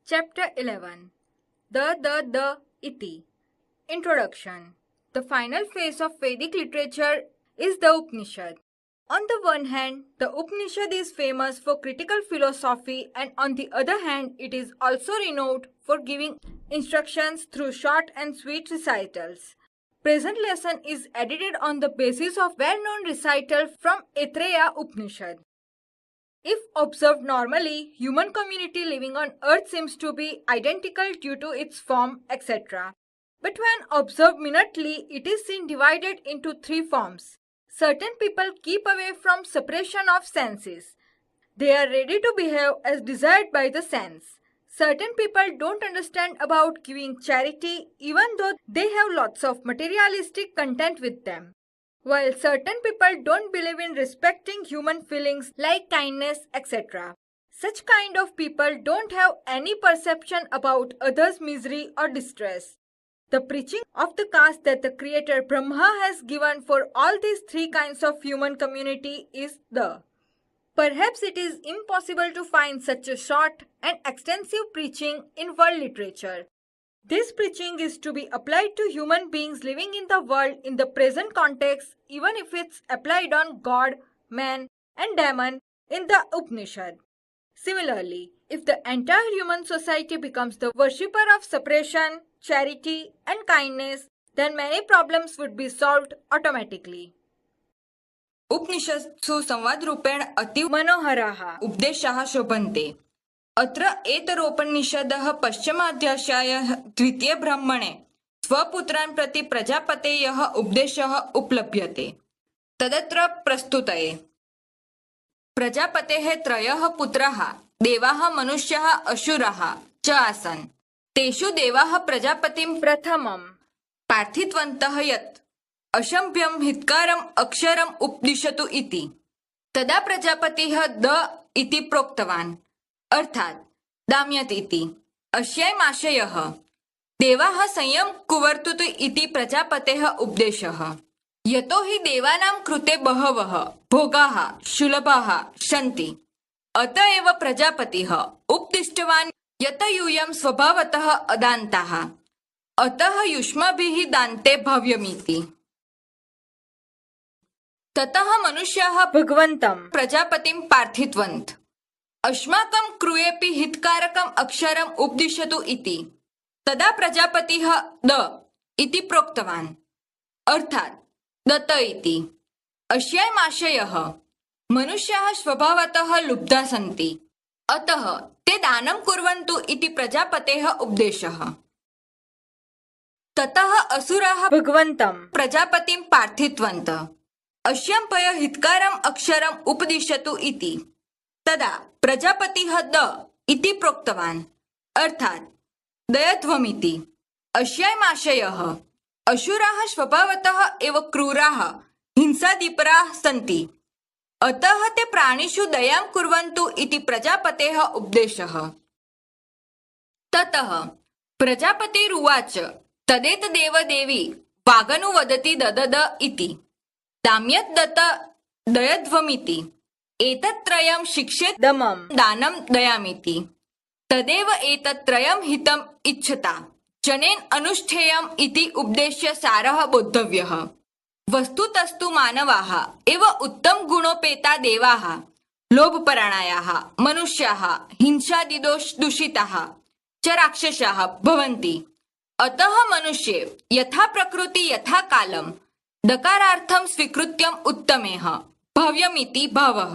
Chapter 11 The Iti. Introduction. The final phase of Vedic literature is the Upanishad. On the one hand, the Upanishad is famous for critical philosophy, and on the other hand, it is also renowned for giving instructions through short and sweet recitals. Present lesson is edited on the basis of well-known recital from Aitareya Upanishad. If observed normally, human community living on earth seems to be identical due to its form, etc. But when observed minutely, it is seen divided into three forms. Certain people keep away from separation of senses. They are ready to behave as desired by the sense. Certain people don't understand about giving charity even though they have lots of materialistic content with them. While certain people don't believe in respecting human feelings like kindness, etc. Such kind of people don't have any perception about others' misery or distress. The preaching of the caste that the Creator Brahma has given for all these three kinds of human community is the. Perhaps it is impossible to find such a short and extensive preaching in world literature. This preaching is to be applied to human beings living in the world in the present context, even if it's applied on God, man, and demon in the Upanishad. Similarly, if the entire human society becomes the worshipper of separation, charity, and kindness, then many problems would be solved automatically. उपनिषत्सु संवादरूपेण अतीव मनोहराः उपदेशाः शोभन्ते। अत्र एतरोपनिषदः पश्चिमाध्यायाः द्वितीये ब्राह्मणे स्वपुत्रान् प्रति प्रजापतेयः उपदेशः उपलभ्यते। तदत्र प्रस्तुतये प्रजापतेः त्रयः पुत्राः देवाः मनुष्याः असुराः च आसन्। तेषु देवाः प्रजापतिं प्रथमं प्रार्थितवन्तः यत् अशम्भ्यं हितकारम् अक्षरम् उपदिशतु इति। तदा प्रजापतिः द इति प्रोक्तवान्, अर्थात् दाम्यत् इति। अस्यायमाशयः देवाः संयम कुर्वन्तु इति प्रजापतेः उपदेशः। यतो हि देवानां कृते बहवः भोगाः सुलभाः सन्ति। अत एव प्रजापतिः उपदिष्टवान् यत यूयं स्वभावतः अदान्ताः, अतः युष्माभिः दान्ते भव्यमिति। ततः मनुष्याः भगवन्तं प्रजापतिं प्रार्थितवन्तः अस्माकं कृतेऽपि हितकारकम् अक्षरम् उपदिशतु इति। तदा प्रजापतिः द इति प्रोक्तवान्, अर्थात् दत्त इति। अस्यायमाशयः मनुष्याः स्वभावतः लुब्धाः सन्ति, अतः ते दानं कुर्वन्तु इति प्रजापतेः उपदेशः। ततः असुराः भगवन्तं प्रजापतिं प्रार्थितवन्तः अशम्भय हितकारम् अक्षरम् उपदिशतु इति। तदा प्रजापतिः द इति प्रोक्तवान्, अर्थात् दयध्वमिति। अस्यायमाशयः असुराः स्वभावतः एव क्रूराः हिंसादीपराः सन्ति, अतः ते प्राणिषु दयां कुर्वन्तु इति प्रजापतेः उपदेशः। ततः प्रजापतिरुवाच तदेतदेव देवी वागनुवदति ददद इति। दाम्यत् दत्त दयध्वमिति। एतत्त्रयं शिक्षेत् दमं दानं दयामिति। तदेव एतत्त्रयं हितम् इच्छता जनेन अनुष्ठेयम् इति उपदेश्य सारः बोद्धव्यः। वस्तुतस्तु मानवाः एव उत्तम गुणोपेता देवाः लोभपरायणाः मनुष्याः हिंसादिदोष दूषिताः च राक्षसाः भवन्ति। अतः मनुष्ये यथा प्रकृति यथा कालं दकारार्थं स्वीकृत्यम् उत्तमेः भव्यमिति भावः।